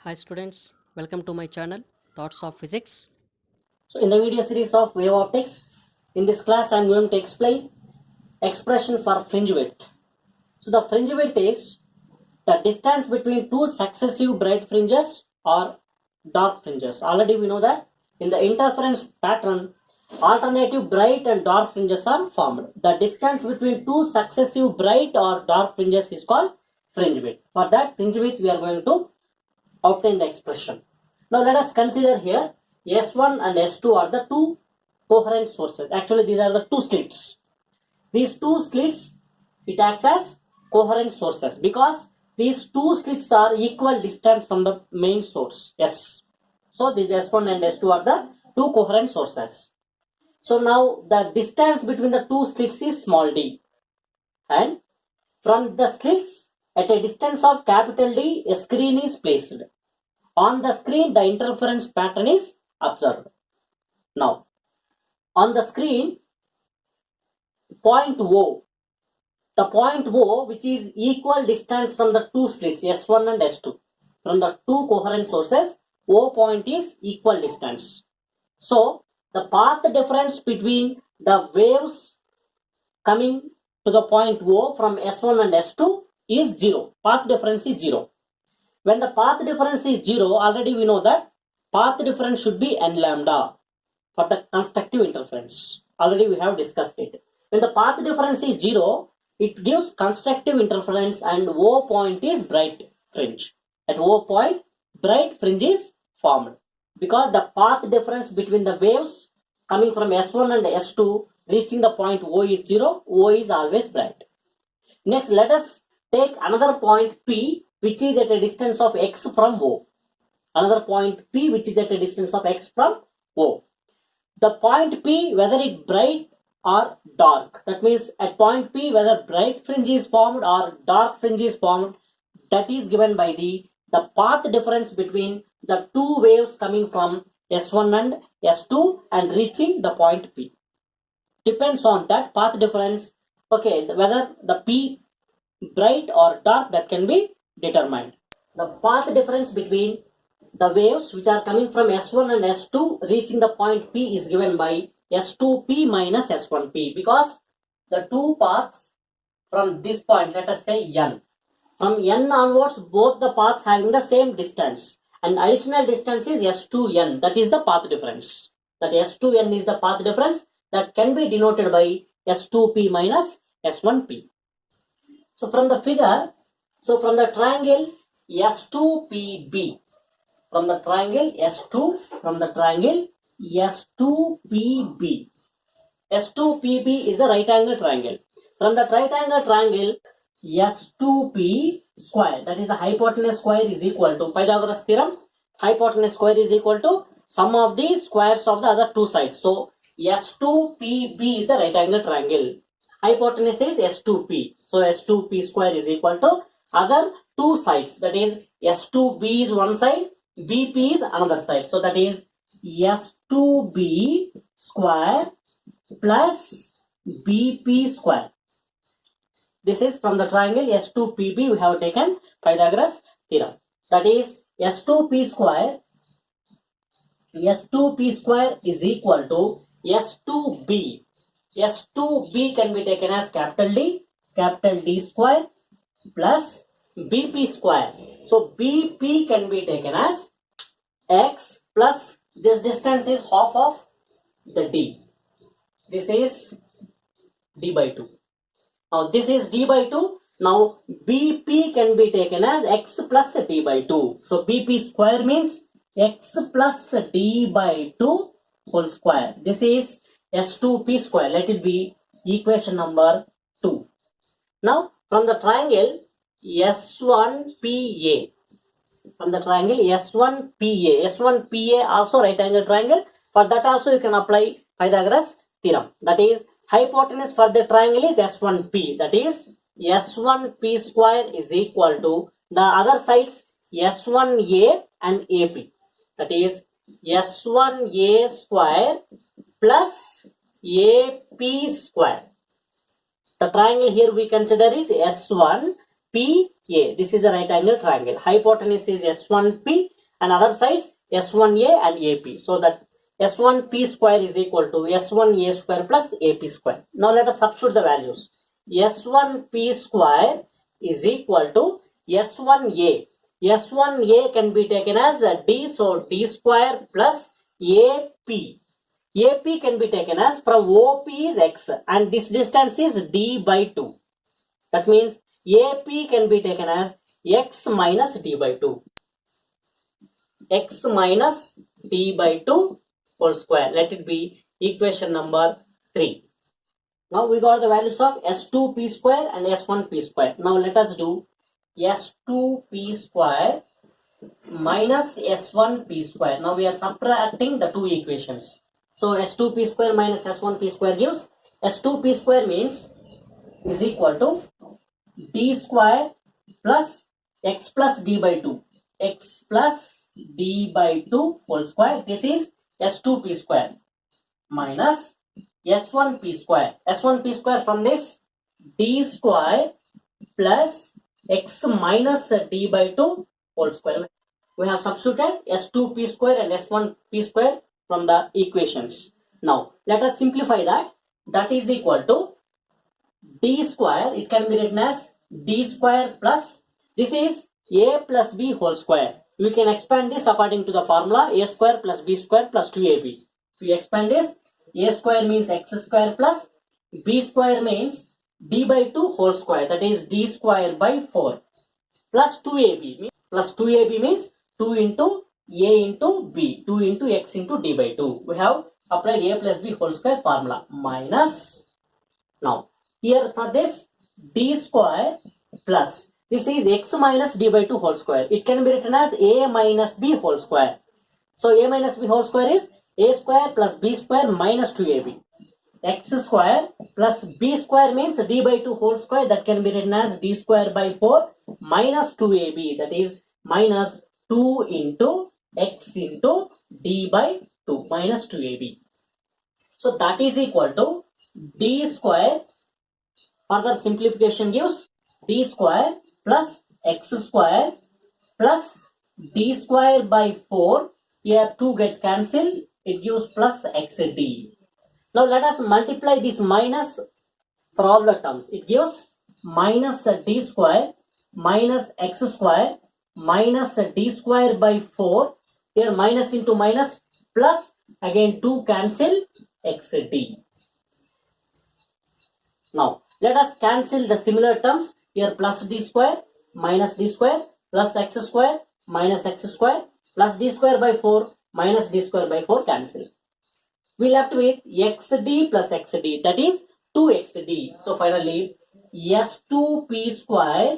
Hi students, welcome to my channel Thoughts of Physics. So in the video series of wave optics, in this class I am going to explain expression for fringe width. So the fringe width is the distance between two successive bright fringes or dark fringes. Already we know that in the interference pattern, alternative bright and dark fringes are formed. The distance between two successive bright or dark fringes is called fringe width. For that fringe width we are going to obtain the expression. Now let us consider here S1 and S2 are the two coherent sources. Actually these are the two slits. These two slits, it acts as coherent sources because these two slits are equal distance from the main source S. So these S1 and S2 are the two coherent sources. So now the distance between the two slits is small d, and from the slits at a distance of capital D, a screen is placed. On the screen, the interference pattern is observed. Now, on the screen, point O, the point O, which is equal distance from the two slits S1 and S2, from the two coherent sources, O point is equal distance. So, the path difference between the waves coming to the point O from S1 and S2 is 0. Path difference is 0. When the path difference is 0, already we know that path difference should be n lambda for the constructive interference. Already we have discussed it. When the path difference is 0, it gives constructive interference and O point is bright fringe. At O point, bright fringe is formed because the path difference between the waves coming from S1 and S2 reaching the point O is 0, O is always bright. Next, let us take another point P which is at a distance of x from O. Another point P which is at a distance of x from O. The point P, whether it bright or dark, that means at point P whether bright fringe is formed or dark fringe is formed, that is given by the path difference between the two waves coming from S1 and S2 and reaching the point P. Depends on that path difference, okay, whether the P bright or dark, that can be determined. The path difference between the waves which are coming from S1 and S2 reaching the point P is given by S2P minus S1P because the two paths from this point, let us say N. From N onwards, both the paths having the same distance and additional distance is S2N. That is the path difference. That S2N is the path difference that can be denoted by S2P minus S1P. So from the figure, from the triangle S2PB, from the triangle S2PB, S2PB is a right angle triangle. From the right angle triangle S2P square, that is the hypotenuse square is equal to Pythagoras theorem. Hypotenuse square is equal to sum of the squares of the other two sides. So S2PB is the right angle triangle. Hypotenuse is S2P. So S2P square is equal to other two sides. That is S2B is one side, BP is another side. So that is S2B square plus BP square. This is from the triangle S2PB we have taken Pythagoras theorem. That is S2P square is equal to S2B. S2B can be taken as capital D square plus BP square. So BP can be taken as x plus this distance is half of the D. This is D by 2. Now this is D by 2. Now BP can be taken as x plus D by 2. So BP square means x plus D by 2 whole square. This is S2P square. Let it be equation number 2. Now from the triangle S1PA, S1PA also right angle triangle. For that also you can apply Pythagoras theorem. That is hypotenuse for the triangle is S1P. That is S1P square is equal to the other sides S1A and AP. That is S1A square plus AP square. The triangle here we consider is S1 PA. This is a right angle triangle. Hypotenuse is S1P and other sides S1A and AP. So that S1P square is equal to S1A square plus AP square. Now let us substitute the values. S1P square is equal to S1A. S1A can be taken as D, so D square plus AP. AP can be taken as from OP is X and this distance is D by 2. That means AP can be taken as X minus D by 2. X minus D by 2 whole square. Let it be equation number 3. Now we got the values of S2P square and S1P square. Now let us do S2P square minus S1P square. Now we are subtracting the two equations. So S2P square minus S1P square gives S2P square means is equal to D square plus X plus D by 2. X plus D by 2 whole square. This is S2P square minus S1P square. S1P square from this D square plus X minus D by 2 whole square. We have substituted S2P square and S1P square from the equations. Now let us simplify that. That is equal to D square. It can be written as D square plus this is A plus B whole square. We can expand this according to the formula A square plus B square plus 2AB. If we expand this, A square means X square plus B square means D by 2 whole square, that is D square by 4 plus 2AB. Plus 2AB means 2 into A into B, 2 into X into D by 2. We have applied A plus B whole square formula minus. Now here for this D square plus this is X minus D by 2 whole square. It can be written as A minus B whole square. So A minus B whole square is A square plus B square minus 2AB. X square plus B square means D by 2 whole square, that can be written as D square by 4 minus 2AB, that is minus 2 into X into D by 2 minus 2AB. So that is equal to D square. Further simplification gives D square plus X square plus D square by 4. Here 2 get cancelled. It gives plus XD. Now let us multiply this minus for all the terms. It gives minus D square minus X square minus D square by 4. Here minus into minus plus again 2 cancel XD. Now let us cancel the similar terms. Here plus D square minus D square plus X square minus X square plus D square by 4 minus D square by 4 cancel. We left with XD plus XD, that is 2XD. So finally S2P square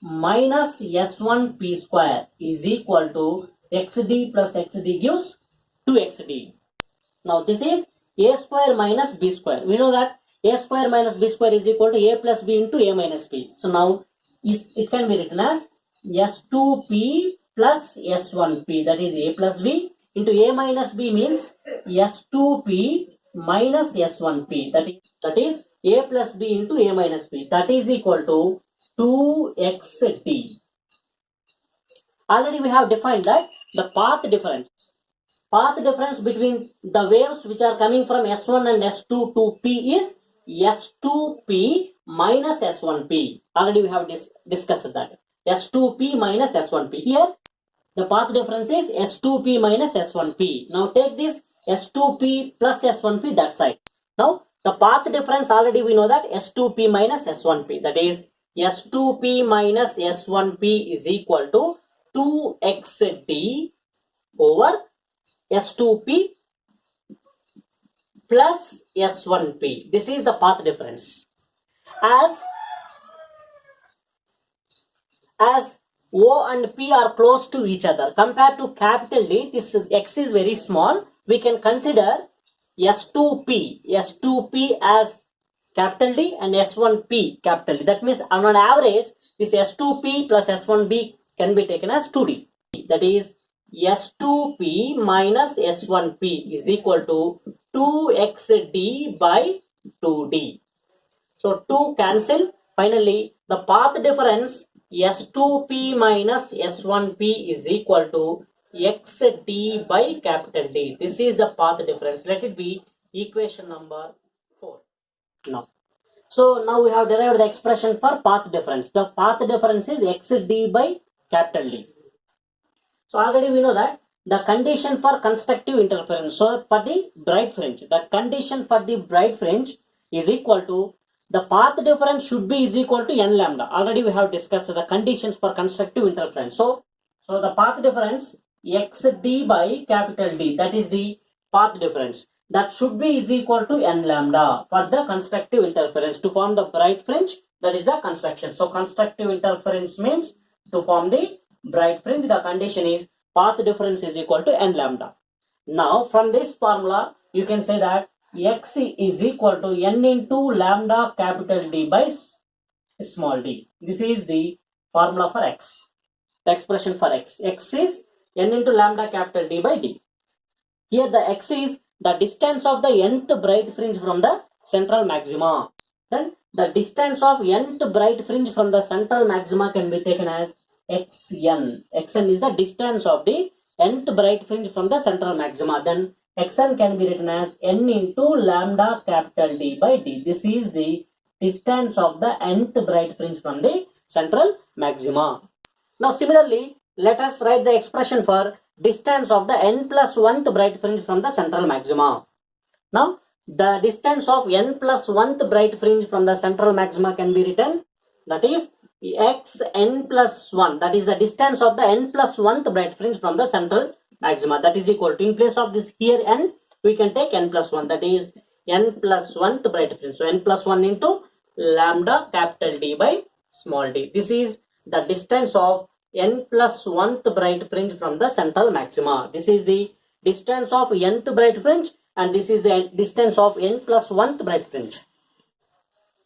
minus S1P square is equal to XD plus XD gives 2XD. Now this is A square minus B square. We know that A square minus B square is equal to A plus B into A minus B. So now it can be written as S2P plus S1P, that is A plus B into A minus B means S2P minus S1P, that is A plus B into A minus B, that is equal to 2XD. Already we have defined that the path difference between the waves which are coming from S1 and S2 to P is S2P minus S1P. Already we have discussed that. S2P minus S1P. Here the path difference is S2P minus S1P. Now take this S2P plus S1P that side. Now the path difference already we know that S2P minus S1P. That is S2P minus S1P is equal to 2XD over S2P plus S1P. This is the path difference. As O and P are close to each other, compared to capital D, this is X is very small. We can consider S2P as capital D and S1P capital D. That means on an average, this S2P plus S1B can be taken as 2D. That is S2P minus S1P is equal to 2XD by 2D. So 2 cancel. Finally, the path difference S2P minus S1P is equal to XD by capital D. This is the path difference. Let it be equation number 4. Now, so now we have derived the expression for path difference. The path difference is XD by capital D. So already we know that the condition for constructive interference, so for the bright fringe, the condition for the bright fringe is equal to the path difference should be is equal to n lambda. Already we have discussed the conditions for constructive interference. So the path difference XD by capital D, that is the path difference, that should be is equal to n lambda for the constructive interference to form the bright fringe. That is the construction. So constructive interference means to form the bright fringe, the condition is path difference is equal to n lambda. Now from this formula you can say that x is equal to n into lambda capital D by small d. This is the formula for x, the expression for x. X is n into lambda capital D by d. Here the x is the distance of the nth bright fringe from the central maxima. Then the distance of nth bright fringe from the central maxima can be taken as xn. Xn is the distance of the nth bright fringe from the central maxima. Then xn can be written as n into lambda capital D by d. This is the distance of the nth bright fringe from the central maxima. Now similarly, let us write the expression for distance of the n plus 1th bright fringe from the central maxima. Now the distance of n plus 1th bright fringe from the central maxima can be written, that is xn plus 1, that is the distance of the n plus 1th bright fringe from the central maxima, that is equal to, in place of this here n, we can take n plus 1, that is n plus 1th bright fringe. So n plus 1 into lambda capital D by small d. This is the distance of n plus 1th bright fringe from the central maxima. This is the distance of nth bright fringe and this is the distance of n plus 1th bright fringe.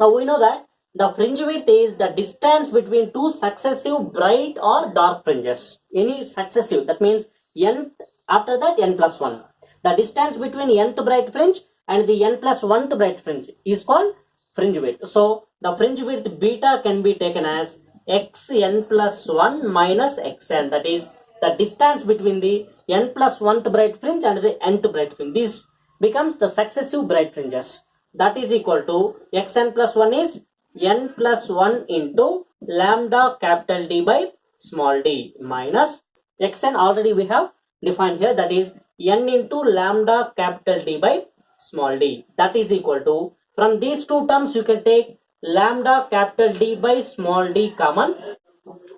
Now we know that the fringe width is the distance between two successive bright or dark fringes. Any successive, that means n, after that n plus 1. The distance between nth bright fringe and the n plus 1th bright fringe is called fringe width. So the fringe width beta can be taken as xn plus 1 minus xn, that is the distance between the n plus 1th bright fringe and the nth bright fringe. This becomes the successive bright fringes. That is equal to xn plus 1 is n plus 1 into lambda capital D by small d minus xn already we have defined here, that is n into lambda capital D by small d. That is equal to, from these two terms you can take lambda capital D by small d common.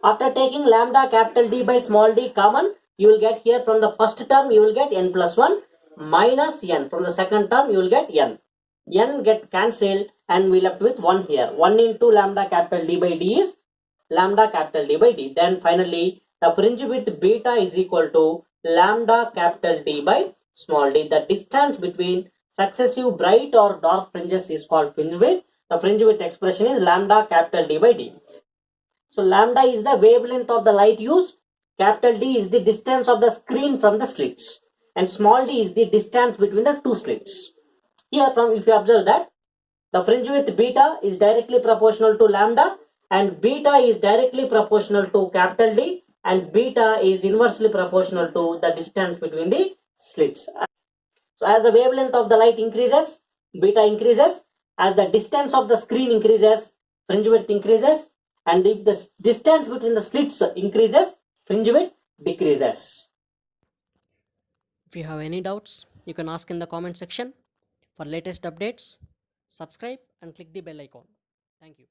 After taking lambda capital D by small d common, you will get here from the first term you will get n plus 1 minus n. From the second term you will get n. N get cancelled and we left with 1 here. 1 into lambda capital D by d is lambda capital D by d. Then finally the fringe width beta is equal to lambda capital D by small d. The distance between successive bright or dark fringes is called fringe width. The fringe width expression is lambda capital D by d. So lambda is the wavelength of the light used, capital D is the distance of the screen from the slits, and small d is the distance between the two slits. Here from, if you observe that the fringe width beta is directly proportional to lambda and beta is directly proportional to capital D and beta is inversely proportional to the distance between the slits. So as the wavelength of the light increases, beta increases. As the distance of the screen increases, fringe width increases. And if the distance between the slits increases, fringe width decreases. If you have any doubts, you can ask in the comment section. For latest updates, subscribe and click the bell icon. Thank you.